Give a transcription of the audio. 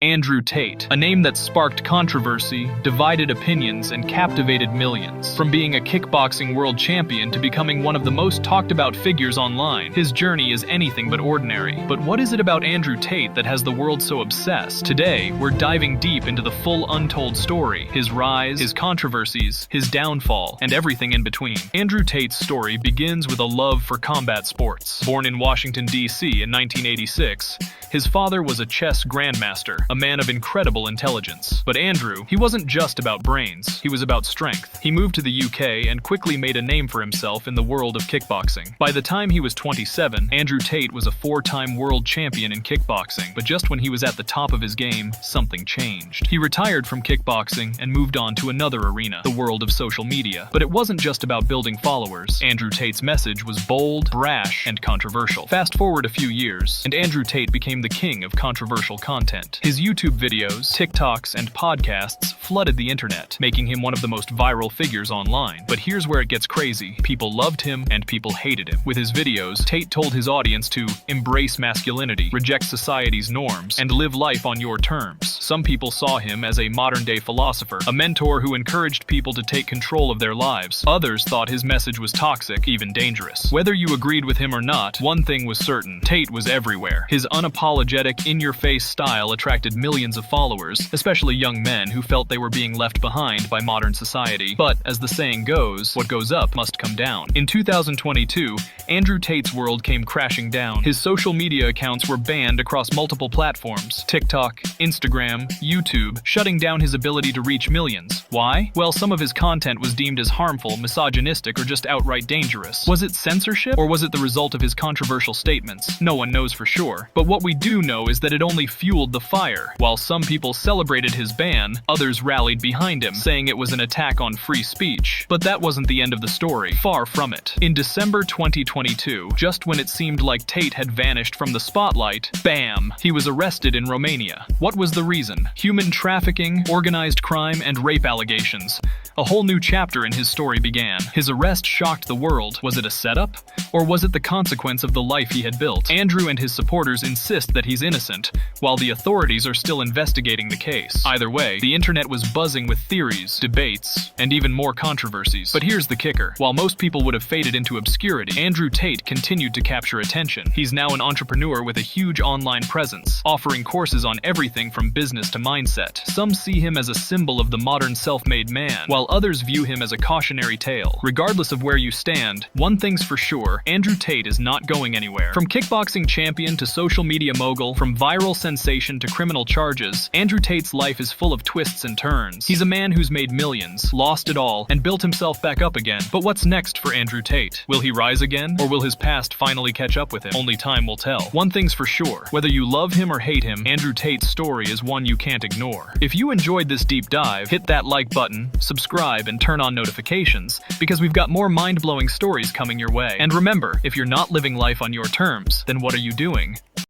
Andrew Tate, a name that sparked controversy, divided opinions, and captivated millions. From being a kickboxing world champion to becoming one of the most talked about figures online, his journey is anything but ordinary. But what is it about Andrew Tate that has the world so obsessed? Today, we're diving deep into the full Untold story, his rise, his controversies, his downfall, and everything in between. Andrew Tate's story begins with a love for combat sports. Born in Washington, D.C. in 1986, his father was a chess grandmaster, a man of incredible intelligence. But Andrew, he wasn't just about brains, he was about strength. He moved to the UK and quickly made a name for himself in the world of kickboxing. By the time he was 27, Andrew Tate was a four-time world champion in kickboxing. But just when he was at the top of his game, something changed. He retired from kickboxing and moved on to another arena, the world of social media. But it wasn't just about building followers. Andrew Tate's message was bold, brash, and controversial. Fast forward a few years, and Andrew Tate became the king of controversial content. His YouTube videos, TikToks, and podcasts flooded the internet, making him one of the most viral figures online. But here's where it gets crazy. People loved him and people hated him. With his videos, Tate told his audience to embrace masculinity, reject society's norms, and live life on your terms. Some people saw him as a modern-day philosopher, a mentor who encouraged people to take control of their lives. Others thought his message was toxic, even dangerous. Whether you agreed with him or not, one thing was certain: Tate was everywhere. His unapologetic, in-your-face style attracted millions of followers, especially young men who felt they were being left behind by modern society. But, as the saying goes, what goes up must come down. In 2022, Andrew Tate's world came crashing down. His social media accounts were banned across multiple platforms: TikTok, Instagram, YouTube, shutting down his ability to reach millions. Why? Well, some of his content was deemed as harmful, misogynistic, or just outright dangerous. Was it censorship, or was it the result of his controversial statements? No one knows for sure. But what we do know is that it only fueled the fire. While some people celebrated his ban, others rallied behind him, saying it was an attack on free speech. But that wasn't the end of the story. Far from it. In December 2022, just when it seemed like Tate had vanished from the spotlight, bam! He was arrested in Romania. What was the reason? Human trafficking, organized crime, and rape allegations. A whole new chapter in his story began. His arrest shocked the world. Was it a setup? Or was it the consequence of the life he had built? Andrew and his supporters insist that he's innocent, while the authorities are still investigating the case. Either way, the internet was buzzing with theories, debates, and even more controversies. But here's the kicker. While most people would have faded into obscurity, Andrew Tate continued to capture attention. He's now an entrepreneur with a huge online presence, offering courses on everything from business to mindset. Some see him as a symbol of the modern self-made man, while others view him as a cautionary tale. Regardless of where you stand, one thing's for sure: Andrew Tate is not going anywhere. From kickboxing champion to social media mogul, from viral sensation to criminal charges, Andrew Tate's life is full of twists and turns. He's a man who's made millions, lost it all, and built himself back up again. But what's next for Andrew Tate? Will he rise again, or will his past finally catch up with him? Only time will tell. One thing's for sure: whether you love him or hate him, Andrew Tate's story is one you can't ignore. If you enjoyed this deep dive, hit that like button, subscribe, and turn on notifications, because we've got more mind-blowing stories coming your way. And remember, if you're not living life on your terms, then what are you doing?